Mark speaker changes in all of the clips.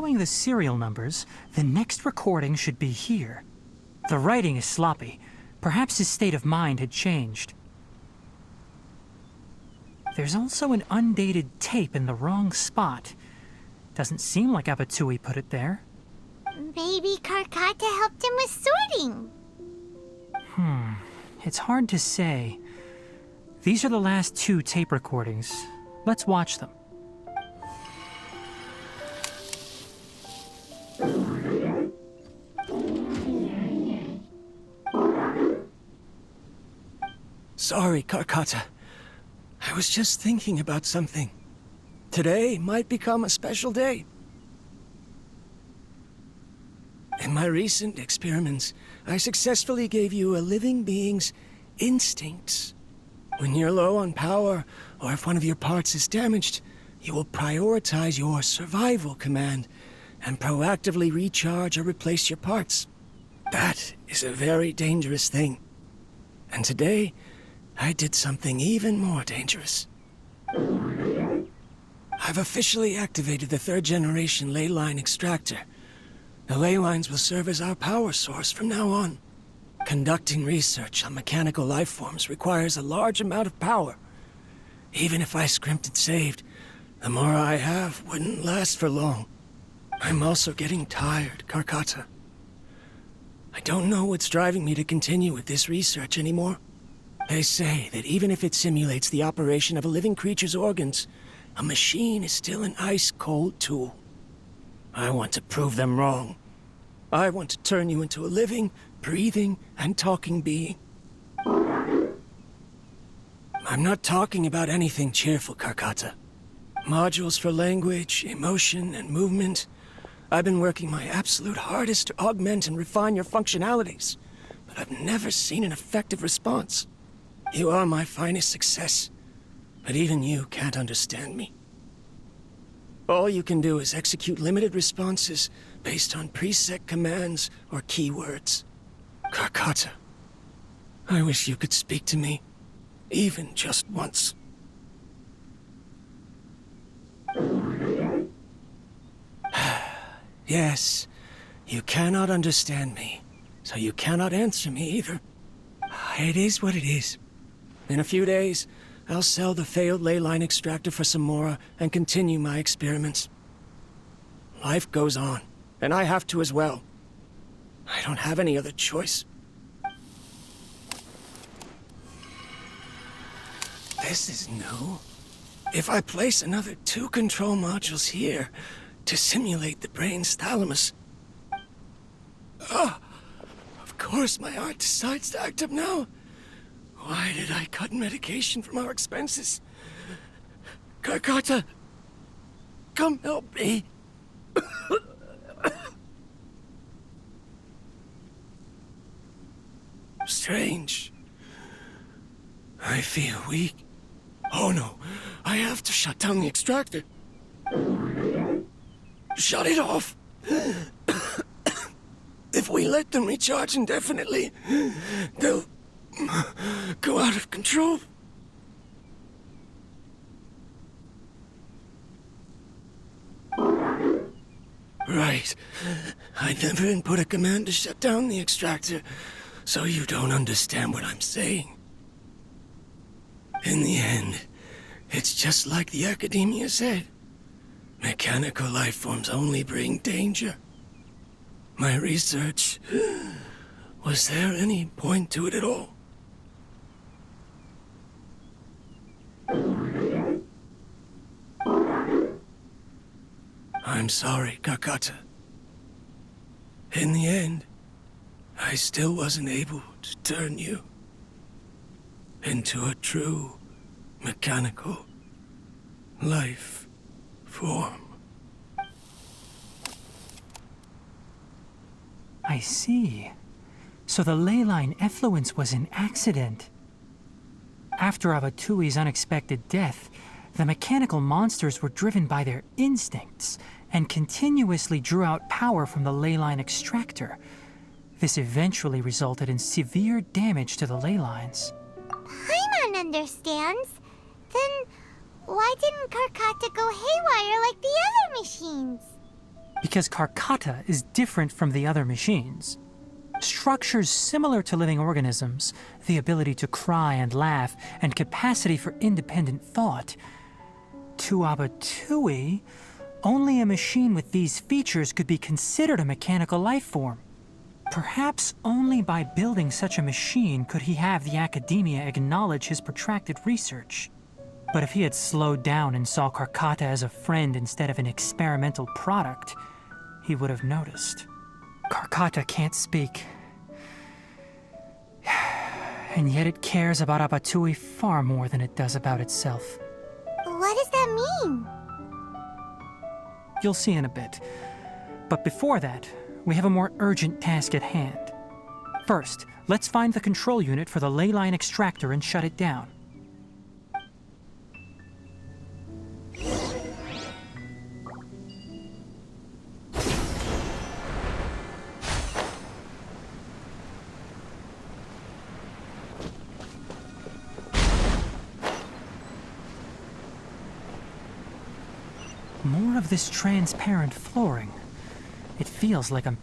Speaker 1: Following the serial numbers, the next recording should be here. The writing is sloppy. Perhaps his state of mind had changed. There's also an undated tape in the wrong spot. Doesn't seem like Abatui put it there.
Speaker 2: Maybe Karkata helped him with sorting.
Speaker 1: It's hard to say. These are the last 2 tape recordings. Let's watch them.
Speaker 3: Sorry, Karkata. I was just thinking about something. Today might become a special day. In my recent experiments, I successfully gave you a living being's instincts. When you're low on power, or if one of your parts is damaged, you will prioritize your survival command and proactively recharge or replace your parts. That is a very dangerous thing. And today, I did something even more dangerous. I've officially activated the 3rd generation ley line extractor. The ley lines will serve as our power source from now on. Conducting research on mechanical life forms requires a large amount of power. Even if I scrimped and saved, the more I have wouldn't last for long. I'm also getting tired, Karkata. I don't know what's driving me to continue with this research anymore. They say that even if it simulates the operation of a living creature's organs, a machine is still an ice-cold tool. I want to prove them wrong. I want to turn you into a living, breathing, and talking being. I'm not talking about anything cheerful, Karkata. Modules for language, emotion, and movement. I've been working my absolute hardest to augment and refine your functionalities, but I've never seen an effective response. You are my finest success, but even you can't understand me. All you can do is execute limited responses based on preset commands or keywords. Karkata, I wish you could speak to me, even just once. Yes, you cannot understand me, so you cannot answer me either. It is what it is. In a few days, I'll sell the failed ley line extractor for some more and continue my experiments. Life goes on, and I have to as well. I don't have any other choice. This is new. If I place another 2 control modules here to simulate the brain's thalamus... Of course my heart decides to act up now. Why did I cut medication from our expenses? Karkata, come help me. Strange. I feel weak. Oh no, I have to shut down the extractor. Shut it off. If we let them recharge indefinitely, they'll go out of control. Right. I never input a command to shut down the extractor, so you don't understand what I'm saying. In the end, it's just like the academia said. Mechanical life forms only bring danger. My research... Was there any point to it at all? I'm sorry, Karkata. In the end, I still wasn't able to turn you into a true mechanical life form.
Speaker 1: I see. So the ley line effluence was an accident. After Abatui's unexpected death, the mechanical monsters were driven by their instincts and continuously drew out power from the ley line extractor. This eventually resulted in severe damage to the ley lines.
Speaker 2: Paimon understands. Then why didn't Karkata go haywire like the other machines?
Speaker 1: because Karkata is different from the other machines. Structures similar to living organisms, the ability to cry and laugh, and capacity for independent thought. To Abatui, only a machine with these features could be considered a mechanical life form. Perhaps only by building such a machine could he have the academia acknowledge his protracted research. But if he had slowed down and saw Karkata as a friend instead of an experimental product, he would have noticed. Karkata can't speak. And yet it cares about Abatui far more than it does about itself.
Speaker 2: What does that mean?
Speaker 1: You'll see in a bit. But before that, we have a more urgent task at hand. First, let's find the control unit for the ley line extractor and shut it down. More of this transparent flooring. It feels like I'm...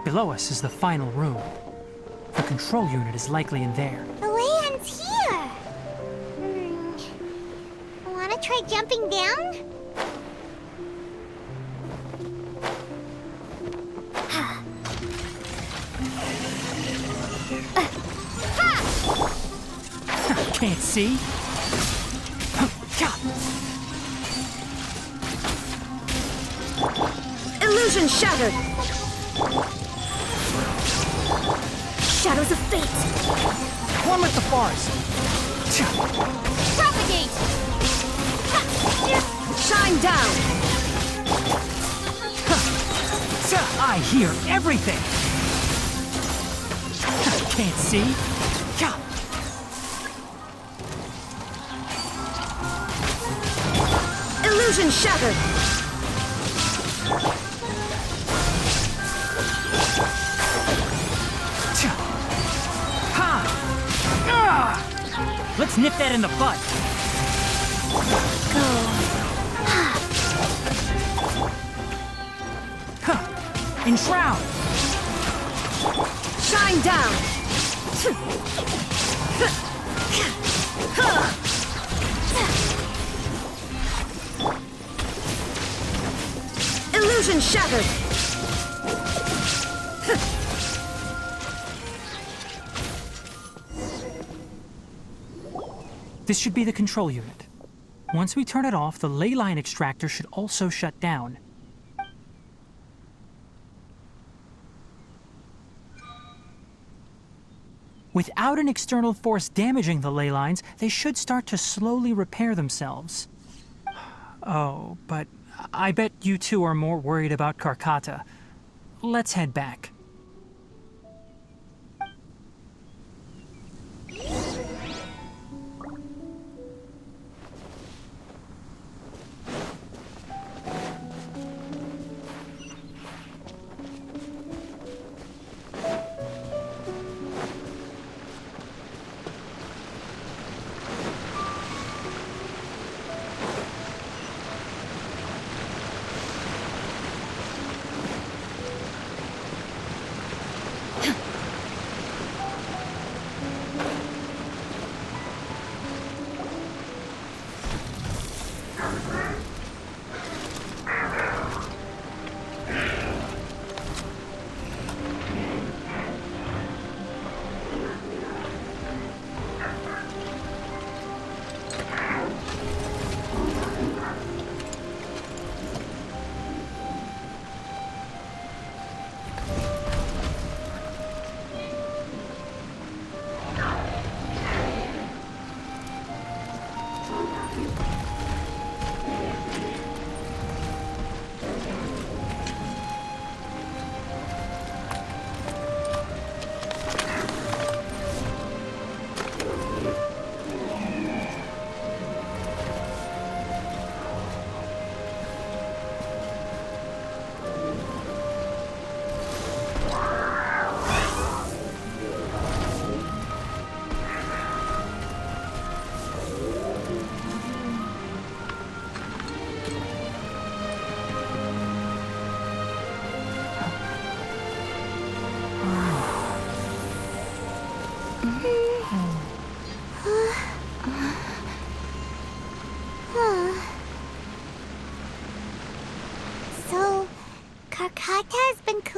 Speaker 1: Below us is the final room. The control unit is likely in there.
Speaker 2: The way ends here. Wanna try jumping down?
Speaker 1: Can't see?
Speaker 4: Illusion shattered! Shadows of fate!
Speaker 1: One with the forest!
Speaker 4: Propagate! Shine down!
Speaker 1: I hear everything! Can't see?
Speaker 4: Illusion shattered!
Speaker 1: Let's nip that in the bud. Enshroud!
Speaker 4: Shine down! Illusion shattered!
Speaker 1: This should be the control unit. Once we turn it off, the ley line extractor should also shut down. Without an external force damaging the ley lines, they should start to slowly repair themselves. Oh, but I bet you two are more worried about Karkata. Let's head back.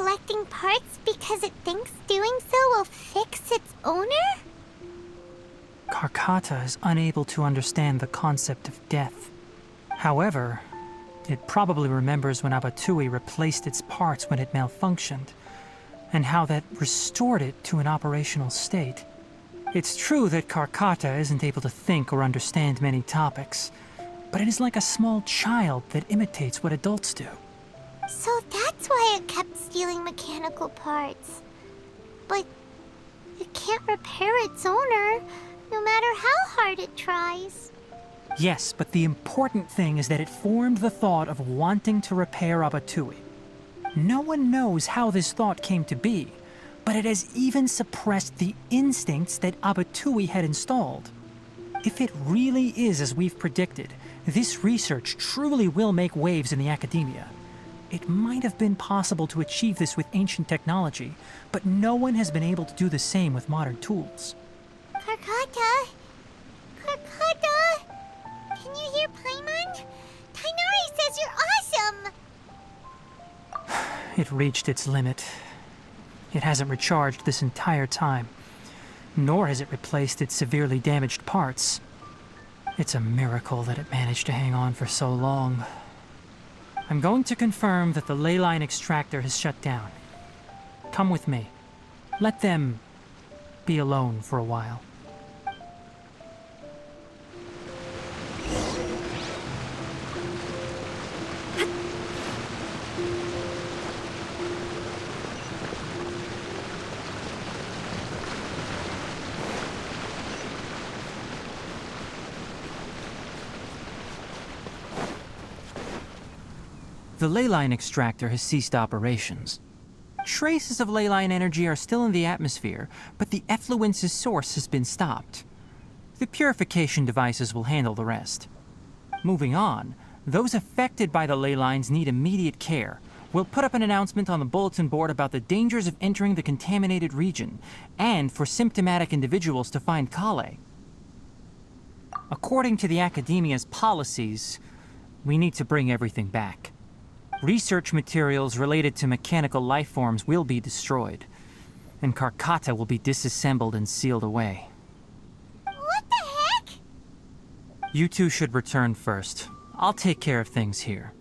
Speaker 2: collecting parts because it thinks doing so will fix its owner?
Speaker 1: Karkata is unable to understand the concept of death. However, it probably remembers when Abatui replaced its parts when it malfunctioned, and how that restored it to an operational state. It's true that Karkata isn't able to think or understand many topics, but it is like a small child that imitates what adults do.
Speaker 2: So that's why it kept stealing mechanical parts. But it can't repair its owner, no matter how hard it tries.
Speaker 1: Yes, but the important thing is that it formed the thought of wanting to repair Abatui. No one knows how this thought came to be, but it has even suppressed the instincts that Abatui had installed. If it really is as we've predicted, this research truly will make waves in the academia. It might have been possible to achieve this with ancient technology, but no one has been able to do the same with modern tools.
Speaker 2: Karkata? Karkata? Can you hear Paimon? Tighnari says you're awesome!
Speaker 1: It reached its limit. It hasn't recharged this entire time, nor has it replaced its severely damaged parts. It's a miracle that it managed to hang on for so long. I'm going to confirm that the ley line extractor has shut down. Come with me. Let them be alone for a while. The ley line extractor has ceased operations. Traces of ley line energy are still in the atmosphere, but the effluence's source has been stopped. The purification devices will handle the rest. Moving on, those affected by the ley lines need immediate care. We'll put up an announcement on the bulletin board about the dangers of entering the contaminated region, and for symptomatic individuals to find Kale. According to the Academia's policies, we need to bring everything back. Research materials related to mechanical life forms will be destroyed, and Karkata will be disassembled and sealed away.
Speaker 2: What the heck?
Speaker 1: You two should return first. I'll take care of things here.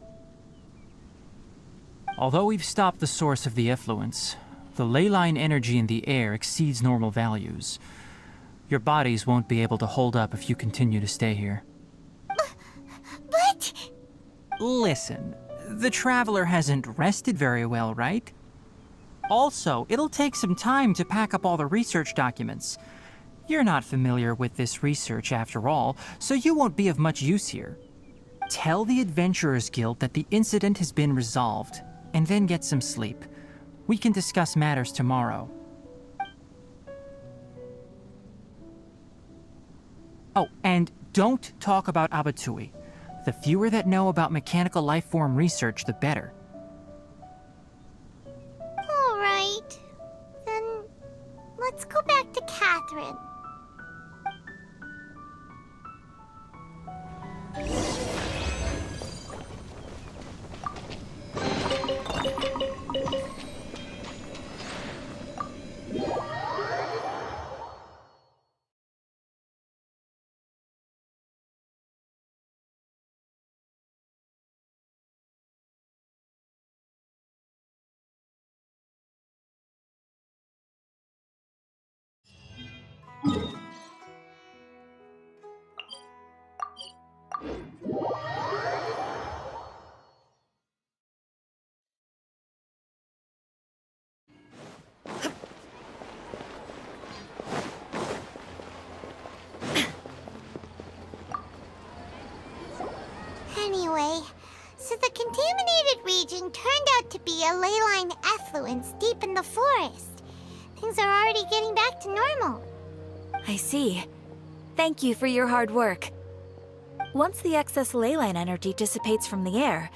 Speaker 1: Although we've stopped the source of the effluence, the ley line energy in the air exceeds normal values. Your bodies won't be able to hold up if you continue to stay here.
Speaker 2: But...
Speaker 1: Listen. The Traveler hasn't rested very well, right? Also, it'll take some time to pack up all the research documents. You're not familiar with this research after all, so you won't be of much use here. Tell the Adventurers Guild that the incident has been resolved, and then get some sleep. We can discuss matters tomorrow. Oh, and don't talk about Abatui. The fewer that know about mechanical life form research, the better.
Speaker 2: All right. Then let's go back to Catherine. Anyway, so the contaminated region turned out to be a ley line effluence deep in the forest. Things are already getting back to normal.
Speaker 4: I see. Thank you for your hard work. Once the excess ley line energy dissipates from the air,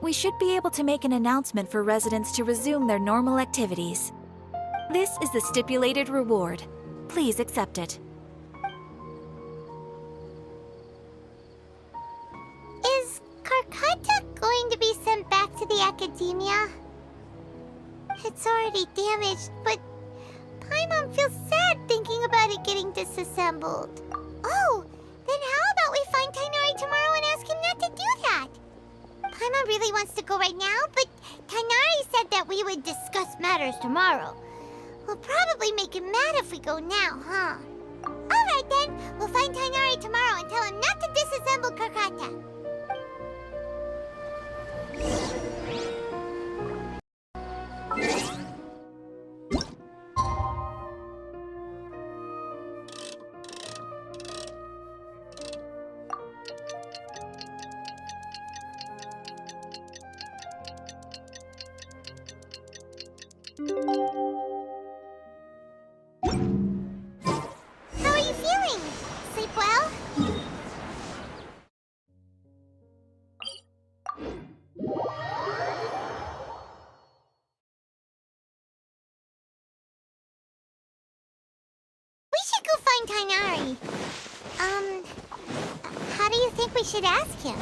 Speaker 4: we should be able to make an announcement for residents to resume their normal activities. This is the stipulated reward. Please accept it.
Speaker 2: Is Karkata going to be sent back to the Academia? It's already damaged, but Paimon feels sad thinking about it getting disassembled. Oh, then how about we find Tighnari tomorrow and ask him not to do that? Paimon really wants to go right now, but Tighnari said that we would discuss matters tomorrow. We'll probably make him mad if we go now, huh? Alright then, we'll find Tighnari tomorrow and tell him not to disassemble Karkata. How are you feeling? Sleep well? We should go find Tighnari. How do you think we should ask him?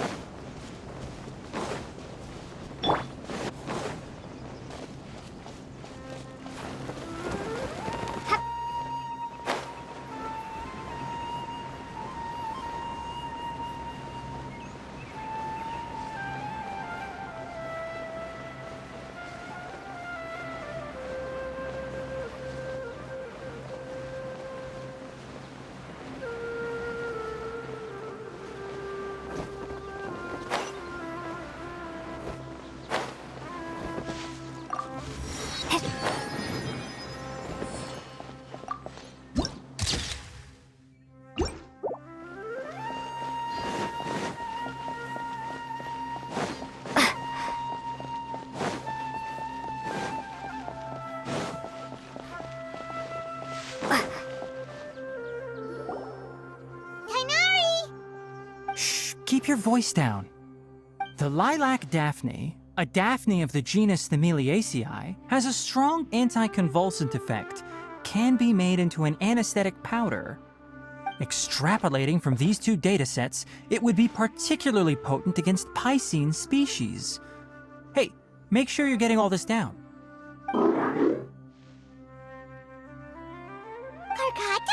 Speaker 1: Keep your voice down. The lilac daphne, a daphne of the genus Thymilaceae, has a strong anticonvulsant effect, can be made into an anesthetic powder. Extrapolating from these two datasets, it would be particularly potent against Piscine species. Hey, make sure you're getting all this down.
Speaker 2: Karkata?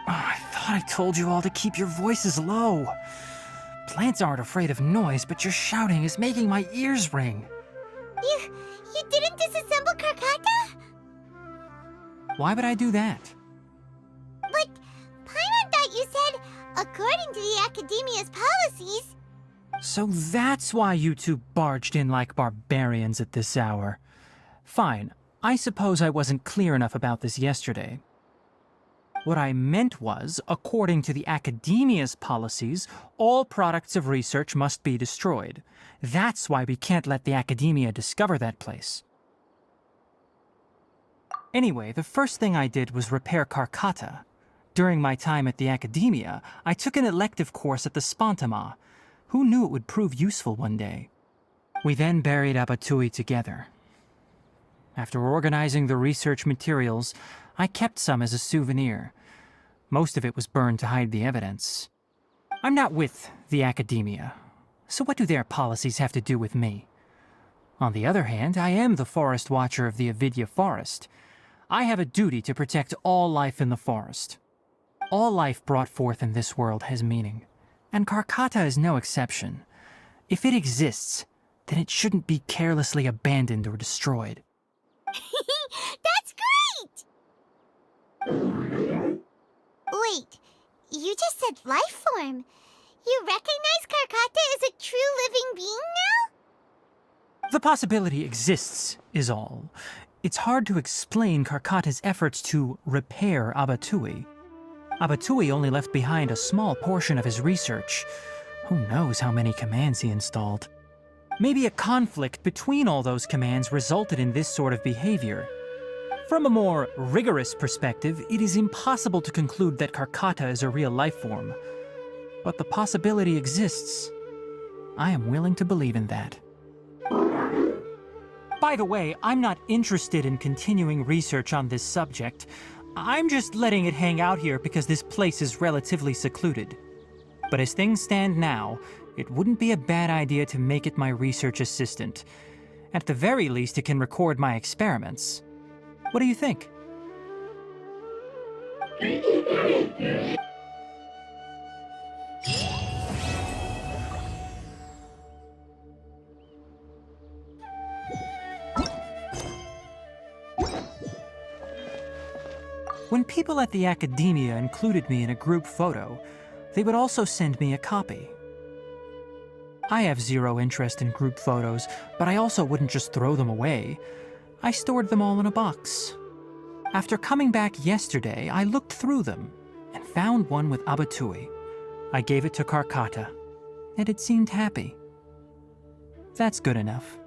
Speaker 1: I thought I told you all to keep your voices low. Plants aren't afraid of noise, but your shouting is making my ears ring.
Speaker 2: You didn't disassemble Karkata?
Speaker 1: Why would I do that?
Speaker 2: But Paimon thought you said, according to the Academia's policies...
Speaker 1: So that's why you two barged in like barbarians at this hour. Fine, I suppose I wasn't clear enough about this yesterday. What I meant was, according to the Academia's policies, all products of research must be destroyed. That's why we can't let the Academia discover that place. Anyway, the first thing I did was repair Karkata. During my time at the Academia, I took an elective course at the Spontama. Who knew it would prove useful one day? We then buried Abatui together. After organizing the research materials, I kept some as a souvenir. Most of it was burned to hide the evidence. I'm not with the Academia, so what do their policies have to do with me? On the other hand, I am the Forest Watcher of the Avidya Forest. I have a duty to protect all life in the forest. All life brought forth in this world has meaning, and Karkata is no exception. If it exists, then it shouldn't be carelessly abandoned or destroyed.
Speaker 2: That's great! Wait, you just said life form. You recognize Karkata as a true living being now?
Speaker 1: The possibility exists, is all. It's hard to explain Karkata's efforts to repair Abatui. Abatui only left behind a small portion of his research. Who knows how many commands he installed? Maybe a conflict between all those commands resulted in this sort of behavior. From a more rigorous perspective, it is impossible to conclude that Karkata is a real life form. But the possibility exists. I am willing to believe in that. By the way, I'm not interested in continuing research on this subject. I'm just letting it hang out here because this place is relatively secluded. But as things stand now, it wouldn't be a bad idea to make it my research assistant. At the very least, it can record my experiments. What do you think? When people at the academia included me in a group photo, they would also send me a copy. I have zero interest in group photos, but I also wouldn't just throw them away. I stored them all in a box. After coming back yesterday, I looked through them and found one with Abatui. I gave it to Karkata, and it seemed happy. That's good enough.